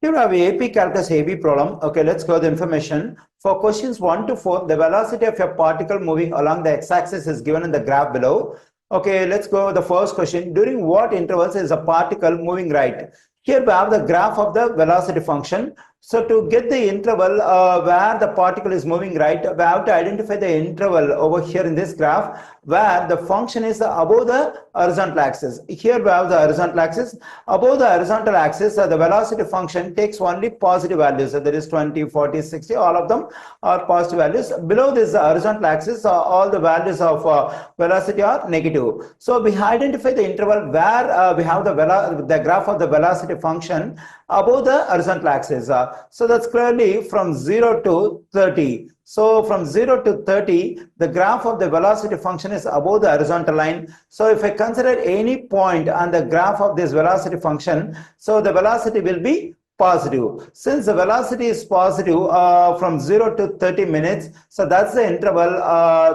Here we have AP calculus AB problem. Okay, let's go the information. For questions 1 to 4, the velocity of a particle moving along the x-axis is given in the graph below. Okay, let's go with the first question. During what intervals is a particle moving right? Here we have the graph of the velocity function. So to get the interval where the particle is moving right, we have to identify the interval over here in this graph where the function is above the horizontal axis. Here we have the horizontal axis. Above the horizontal axis, the velocity function takes only positive values. So there is 20, 40, 60, all of them are positive values. Below this horizontal axis, all the values of velocity are negative. So we identify the interval where we have the graph of the velocity function above the horizontal axis. So that's clearly from 0 to 30. So from 0 to 30, the graph of the velocity function is above the horizontal line. So if I consider any point on the graph of this velocity function, so the velocity will be positive. Since the velocity is positive from 0 to 30 minutes, so that's the interval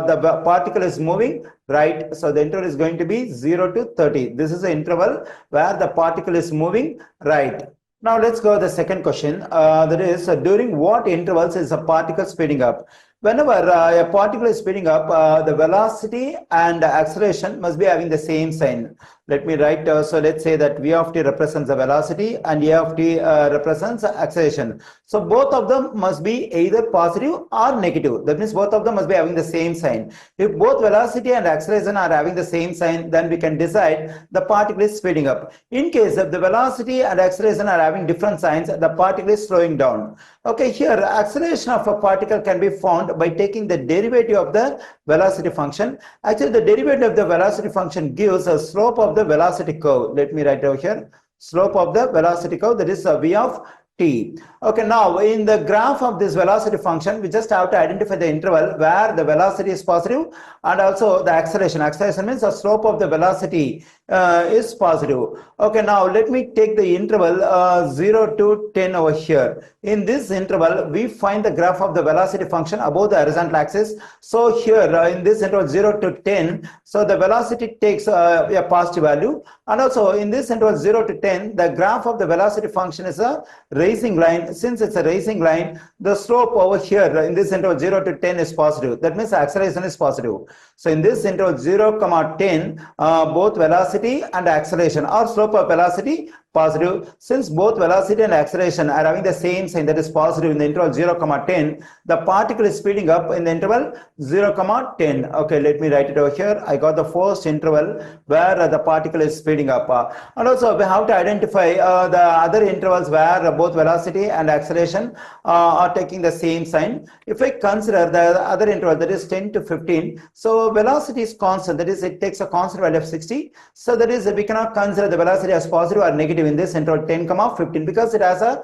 the particle is moving right. So the interval is going to be 0 to 30. This is the interval where the particle is moving right. Now let's go to the second question. That is, during what intervals is a particle speeding up? Whenever a particle is speeding up, the velocity and acceleration must be having the same sign. Let me write, so let's say that V of t represents the velocity and A of t represents acceleration. So both of them must be either positive or negative. That means both of them must be having the same sign. If both velocity and acceleration are having the same sign, then we can decide the particle is speeding up. In case if the velocity and acceleration are having different signs, the particle is slowing down. Okay, here acceleration of a particle can be found by taking the derivative of the velocity function. Actually, the derivative of the velocity function gives a slope of the velocity curve. Let me write over here. Slope of the velocity curve, that is V of t. Okay, now in the graph of this velocity function, we just have to identify the interval where the velocity is positive and also the acceleration. Acceleration means the slope of the velocity is positive. Okay, now let me take the interval 0 to 10 over here. In this interval, we find the graph of the velocity function above the horizontal axis. So here in this interval 0 to 10, so the velocity takes a positive value, and also in this interval 0 to 10, the graph of the velocity function is a rising line. Since it's a rising line, the slope over here in this interval 0 to 10 is positive. That means acceleration is positive. So in this interval 0, 10, both velocity and acceleration or slope of velocity positive. Since both velocity and acceleration are having the same sign, that is positive, in the interval 0, 10, the particle is speeding up in the interval 0, 10. Okay, let me write it over here. I got the first interval where the particle is speeding up. And also we have to identify the other intervals where both velocity and acceleration are taking the same sign. If I consider the other interval, that is 10 to 15, so velocity is constant, that is it takes a constant value of 60. So that is we cannot consider the velocity as positive or negative in this interval 10, 15 because it has a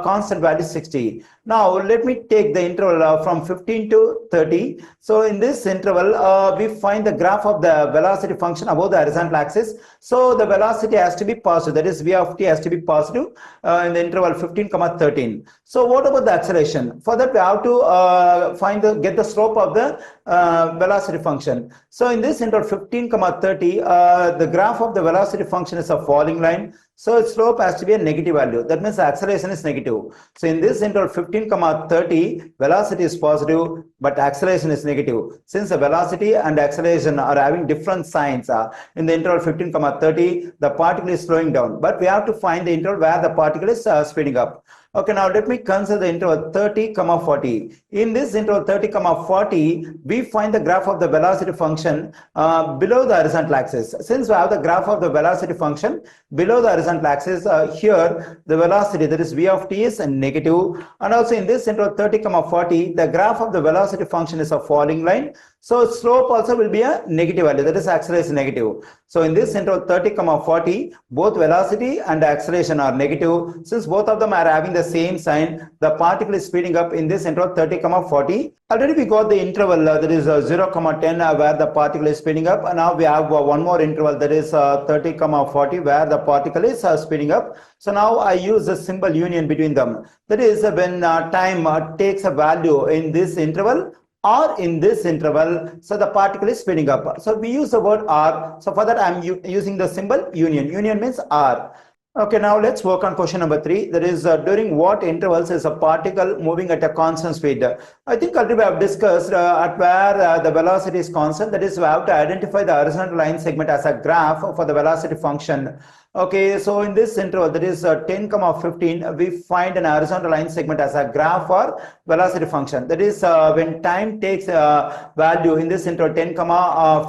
constant value 60. Now let me take the interval from 15 to 30. So in this interval, we find the graph of the velocity function above the horizontal axis. So the velocity has to be positive, that is V of t has to be positive in the interval 15, 13. So what about the acceleration? For that we have to get the slope of the velocity function. So in this interval 15, 30, the graph of the velocity function is a falling line. So its slope has to be a negative value. That means the acceleration is negative. So in this interval 15, 30, velocity is positive, but acceleration is negative. Since the velocity and acceleration are having different signs, in the interval 15, 30, the particle is slowing down. But we have to find the interval where the particle is speeding up. Okay, now let me consider the interval 30, 40. In this interval 30, 40, we find the graph of the velocity function below the horizontal axis. Since we have the graph of the velocity function below the horizontal axis, here the velocity, that is V of t, is negative. And also in this interval 30, 40, the graph of the velocity function is a falling line. So slope also will be a negative value, that is acceleration negative. So in this interval 30, 40, both velocity and acceleration are negative. Since both of them are having the same sign, the particle is speeding up in this interval 30, 40. Already we got the interval that is 0, 10 where the particle is speeding up. And now we have one more interval, that is 30, 40 where the particle is speeding up. So now I use the symbol union between them. That is when time takes a value in this interval or in this interval, so the particle is speeding up. So we use the word r. So for that I'm using the symbol union. Union means r. Okay, now let's work on question number 3. That is, during what intervals is a particle moving at a constant speed? I think already we have discussed at where the velocity is constant. That is, we have to identify the horizontal line segment as a graph for the velocity function. Okay, so in this interval, that is 10, 15, we find an horizontal line segment as a graph for velocity function. That is, when time takes value in this interval 10,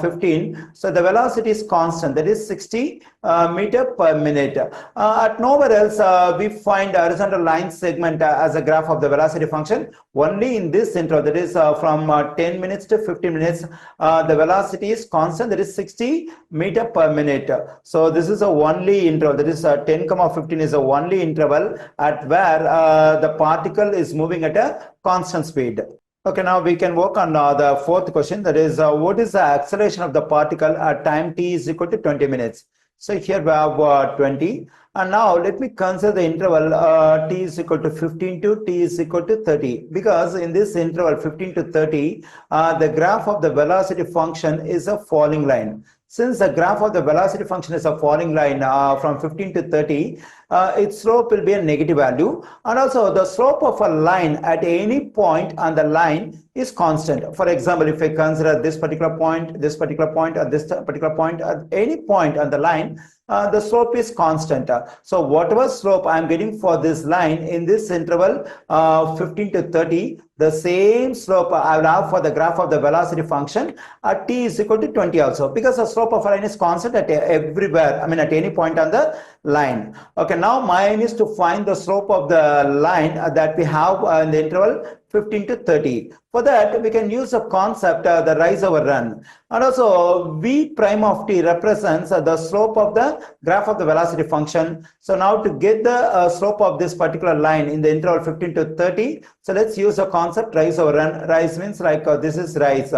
15, so the velocity is constant. That is 60 meter per minute. At nowhere else we find horizontal line segment as a graph of the velocity function. Only in this interval, that is from 10 minutes to 15 minutes, the velocity is constant. That is 60 meter per minute. So this is a only interval, that is 10, 15 is a only interval at where the particle is moving at a constant speed. Okay, now we can work on the fourth question. That is, what is the acceleration of the particle at time t is equal to 20 minutes? So here we have 20. And now let me consider the interval t is equal to 15 to t is equal to 30. Because in this interval 15 to 30, the graph of the velocity function is a falling line. Since the graph of the velocity function is a falling line from 15 to 30, its slope will be a negative value. And also the slope of a line at any point on the line is constant. For example, if I consider this particular point, or this particular point, at any point on the line, the slope is constant. So whatever slope I am getting for this line in this interval 15 to 30, the same slope I will have for the graph of the velocity function at t is equal to 20 also, because the slope of a line is constant at everywhere, I mean at any point on the line. Okay, now my aim is to find the slope of the line that we have in the interval 15 to 30. For that, we can use a concept, the rise over run. And also, v prime of t represents the slope of the graph of the velocity function. So now to get the slope of this particular line in the interval 15 to 30, so let's use a concept rise over run. Rise means like this is rise.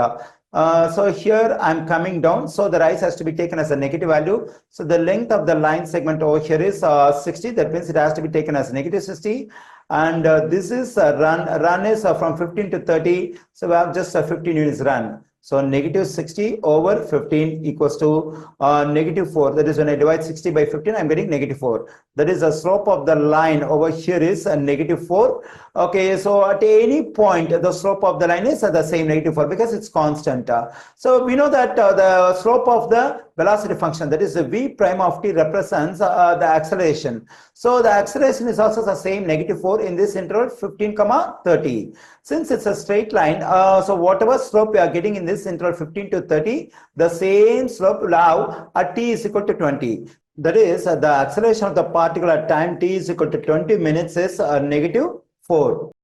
So here I'm coming down, so the rise has to be taken as a negative value. So the length of the line segment over here is 60. That means it has to be taken as negative 60. And this is run is from 15 to 30. So we have just 15 units run. So negative 60 over 15 equals to negative 4. That is, when I divide 60 by 15, I'm getting negative 4. That is the slope of the line over here is negative 4. Okay, so at any point, the slope of the line is the same, negative 4, because it's constant. So we know that the slope of the velocity function, that is the v prime of t, represents the acceleration. So the acceleration is also the same, negative 4, in this interval 15, 30. Since it's a straight line, so whatever slope we are getting in this interval 15 to 30, the same slope will have at t is equal to 20. That is, the acceleration of the particle at time t is equal to 20 minutes is negative 4.